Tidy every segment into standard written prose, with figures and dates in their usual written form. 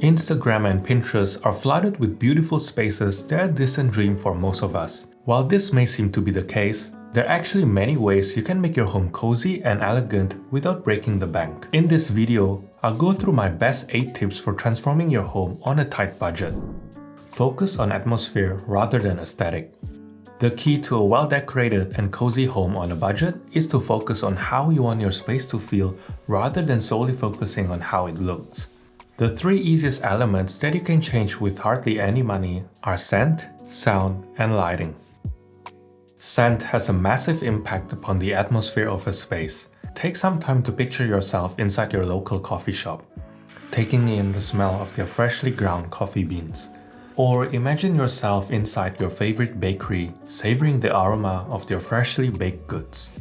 Instagram and Pinterest are flooded with beautiful spaces that are a distant dream for most of us. While this may seem to be the case, there are actually many ways you can make your home cozy and elegant without breaking the bank. In this video, I'll go through my best 8 tips for transforming your home on a tight budget. Focus on atmosphere rather than aesthetic. The key to a well-decorated and cozy home on a budget is to focus on how you want your space to feel rather than solely focusing on how it looks. The 3 easiest elements that you can change with hardly any money are scent, sound, and lighting. Scent has a massive impact upon the atmosphere of a space. Take some time to picture yourself inside your local coffee shop, taking in the smell of their freshly ground coffee beans. Or imagine yourself inside your favorite bakery, savoring the aroma of their freshly baked goods.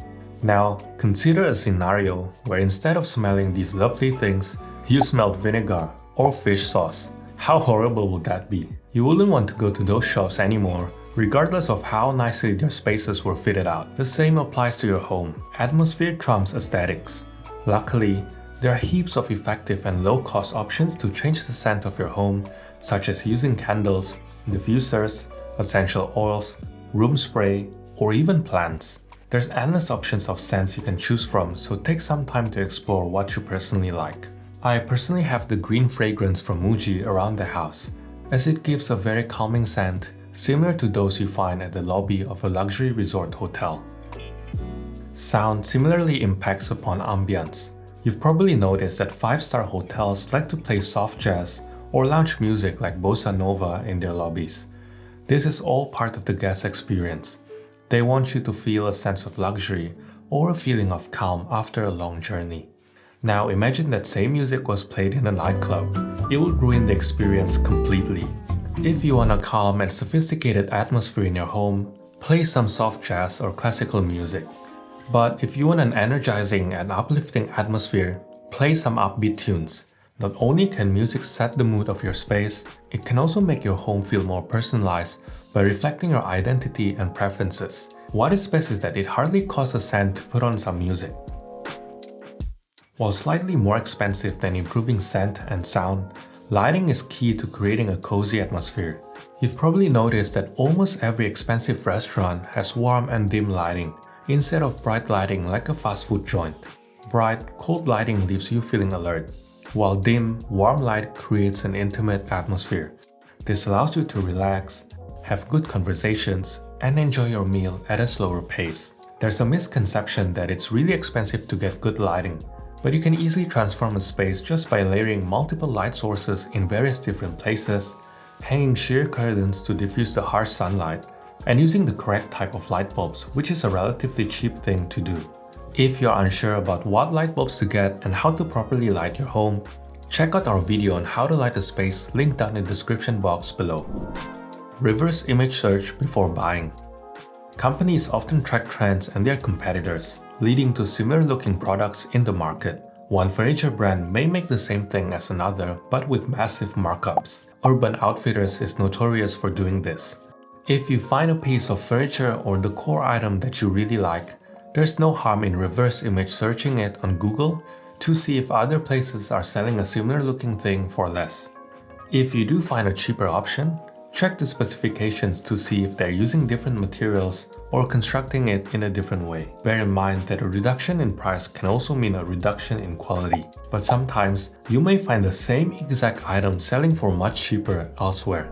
Now, consider a scenario where instead of smelling these lovely things, you smelled vinegar or fish sauce. How horrible would that be? You wouldn't want to go to those shops anymore, regardless of how nicely their spaces were fitted out. The same applies to your home. Atmosphere trumps aesthetics. Luckily, there are heaps of effective and low-cost options to change the scent of your home, such as using candles, diffusers, essential oils, room spray, or even plants. There's endless options of scents you can choose from, so take some time to explore what you personally like. I personally have the green fragrance from Muji around the house, as it gives a very calming scent, similar to those you find at the lobby of a luxury resort hotel. Sound similarly impacts upon ambience. You've probably noticed that 5-star hotels like to play soft jazz or lounge music like bossa nova in their lobbies. This is all part of the guest experience. They want you to feel a sense of luxury or a feeling of calm after a long journey. Now imagine that same music was played in a nightclub. It would ruin the experience completely. If you want a calm and sophisticated atmosphere in your home, play some soft jazz or classical music. But if you want an energizing and uplifting atmosphere, play some upbeat tunes. Not only can music set the mood of your space, it can also make your home feel more personalized by reflecting your identity and preferences. What is best is that it hardly costs a cent to put on some music. While slightly more expensive than improving scent and sound, lighting is key to creating a cozy atmosphere. You've probably noticed that almost every expensive restaurant has warm and dim lighting, instead of bright lighting like a fast food joint. Bright, cold lighting leaves you feeling alert, while dim, warm light creates an intimate atmosphere. This allows you to relax, have good conversations, and enjoy your meal at a slower pace. There's a misconception that it's really expensive to get good lighting, but you can easily transform a space just by layering multiple light sources in various different places, hanging sheer curtains to diffuse the harsh sunlight, and using the correct type of light bulbs, which is a relatively cheap thing to do. If you're unsure about what light bulbs to get and how to properly light your home, check out our video on how to light a space linked down in the description box below. Reverse image search before buying. Companies often track trends and their competitors, leading to similar looking products in the market. One furniture brand may make the same thing as another, but with massive markups. Urban Outfitters is notorious for doing this. If you find a piece of furniture or decor item that you really like, there's no harm in reverse image searching it on Google to see if other places are selling a similar looking thing for less. If you do find a cheaper option, check the specifications to see if they're using different materials or constructing it in a different way. Bear in mind that a reduction in price can also mean a reduction in quality, but sometimes you may find the same exact item selling for much cheaper elsewhere.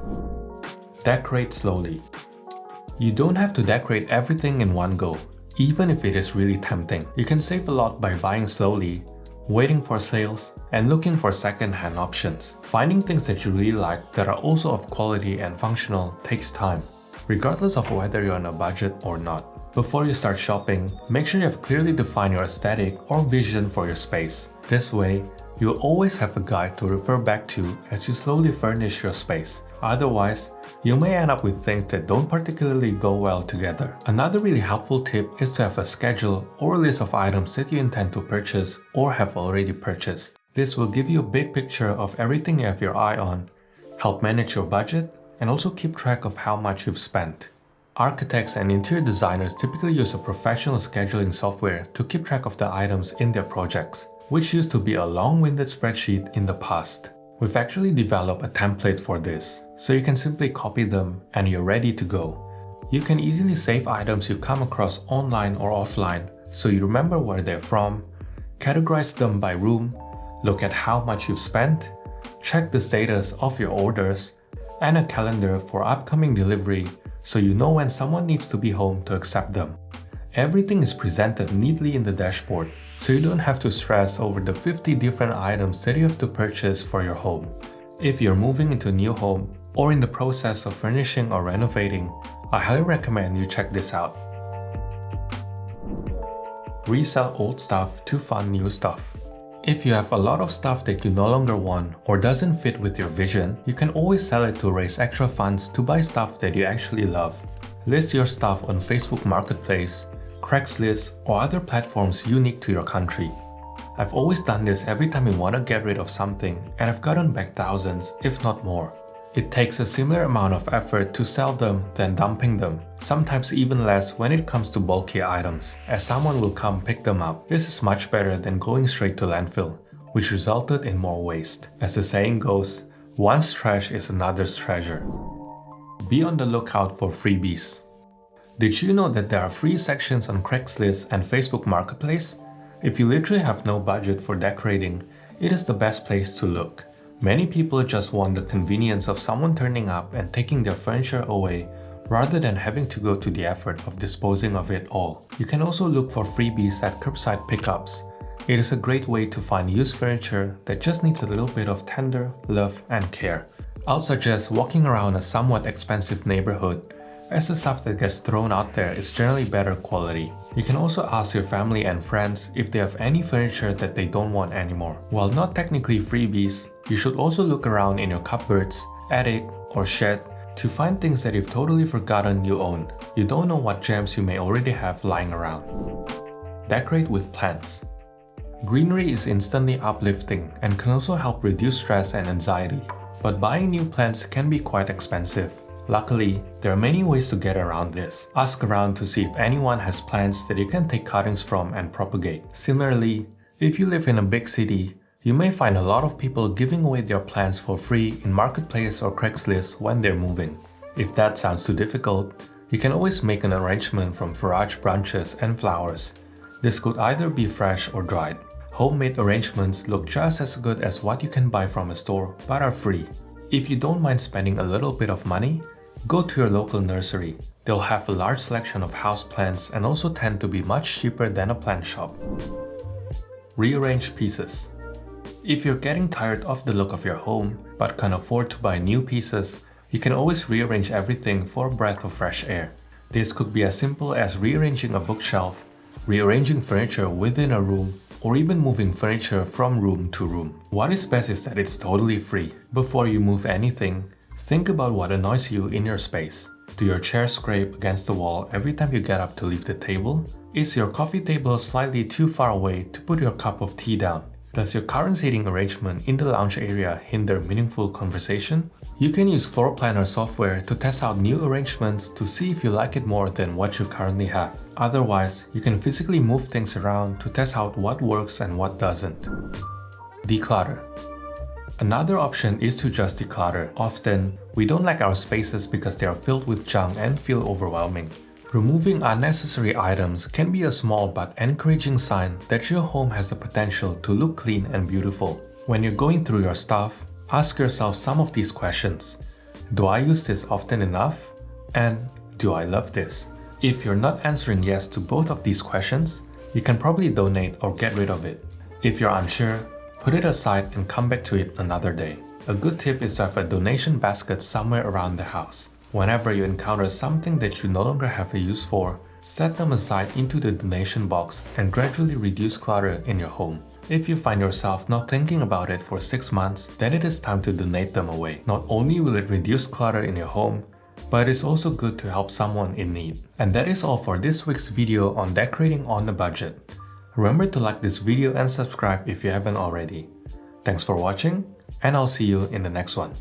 Decorate slowly. You don't have to decorate everything in one go, even if it is really tempting. You can save a lot by buying slowly, waiting for sales, and looking for second-hand options. Finding things that you really like that are also of quality and functional takes time, regardless of whether you're on a budget or not. Before you start shopping, make sure you have clearly defined your aesthetic or vision for your space. This way, you'll always have a guide to refer back to as you slowly furnish your space. Otherwise, you may end up with things that don't particularly go well together. Another really helpful tip is to have a schedule or a list of items that you intend to purchase or have already purchased. This will give you a big picture of everything you have your eye on, help manage your budget, and also keep track of how much you've spent. Architects and interior designers typically use a professional scheduling software to keep track of the items in their projects, which used to be a long-winded spreadsheet in the past. We've actually developed a template for this, so you can simply copy them and you're ready to go. You can easily save items you come across online or offline, so you remember where they're from, categorize them by room, look at how much you've spent, check the status of your orders, and a calendar for upcoming delivery so you know when someone needs to be home to accept them. Everything is presented neatly in the dashboard, so you don't have to stress over the 50 different items that you have to purchase for your home. If you're moving into a new home or in the process of furnishing or renovating, I highly recommend you check this out. Resell old stuff to fund new stuff. If you have a lot of stuff that you no longer want or doesn't fit with your vision, you can always sell it to raise extra funds to buy stuff that you actually love. List your stuff on Facebook Marketplace, Craigslist, or other platforms unique to your country. I've always done this every time you want to get rid of something, and I've gotten back thousands, if not more. It takes a similar amount of effort to sell them than dumping them, sometimes even less when it comes to bulky items, as someone will come pick them up. This is much better than going straight to landfill, which resulted in more waste. As the saying goes, one's trash is another's treasure. Be on the lookout for freebies. Did you know that there are free sections on Craigslist and Facebook Marketplace? If you literally have no budget for decorating, it is the best place to look. Many people just want the convenience of someone turning up and taking their furniture away rather than having to go to the effort of disposing of it all. You can also look for freebies at curbside pickups. It is a great way to find used furniture that just needs a little bit of tender love and care. I'll suggest walking around a somewhat expensive neighborhood, as the stuff that gets thrown out there is generally better quality. You can also ask your family and friends if they have any furniture that they don't want anymore. While not technically freebies, you should also look around in your cupboards, attic, or shed to find things that you've totally forgotten you own. You don't know what gems you may already have lying around. Decorate with plants. Greenery is instantly uplifting and can also help reduce stress and anxiety, but buying new plants can be quite expensive. Luckily, there are many ways to get around this. Ask around to see if anyone has plants that you can take cuttings from and propagate. Similarly, if you live in a big city, you may find a lot of people giving away their plants for free in Marketplace or Craigslist when they're moving. If that sounds too difficult, you can always make an arrangement from forage branches and flowers. This could either be fresh or dried. Homemade arrangements look just as good as what you can buy from a store, but are free. If you don't mind spending a little bit of money, go to your local nursery. They'll have a large selection of houseplants and also tend to be much cheaper than a plant shop. Rearrange pieces. If you're getting tired of the look of your home but can't afford to buy new pieces, you can always rearrange everything for a breath of fresh air. This could be as simple as rearranging a bookshelf, rearranging furniture within a room, or even moving furniture from room to room. What is best is that it's totally free. Before you move anything, think about what annoys you in your space. Do your chairs scrape against the wall every time you get up to leave the table? Is your coffee table slightly too far away to put your cup of tea down? Does your current seating arrangement in the lounge area hinder meaningful conversation? You can use floor planner software to test out new arrangements to see if you like it more than what you currently have. Otherwise, you can physically move things around to test out what works and what doesn't. Declutter. Another option is to just declutter. Often, we don't like our spaces because they are filled with junk and feel overwhelming. Removing unnecessary items can be a small but encouraging sign that your home has the potential to look clean and beautiful. When you're going through your stuff, ask yourself some of these questions. Do I use this often enough? And do I love this? If you're not answering yes to both of these questions, you can probably donate or get rid of it. If you're unsure, put it aside and come back to it another day. A good tip is to have a donation basket somewhere around the house. Whenever you encounter something that you no longer have a use for, set them aside into the donation box and gradually reduce clutter in your home. If you find yourself not thinking about it for 6 months, then it is time to donate them away. Not only will it reduce clutter in your home, but it is also good to help someone in need. And that is all for this week's video on decorating on a budget. Remember to like this video and subscribe if you haven't already. Thanks for watching, and I'll see you in the next one.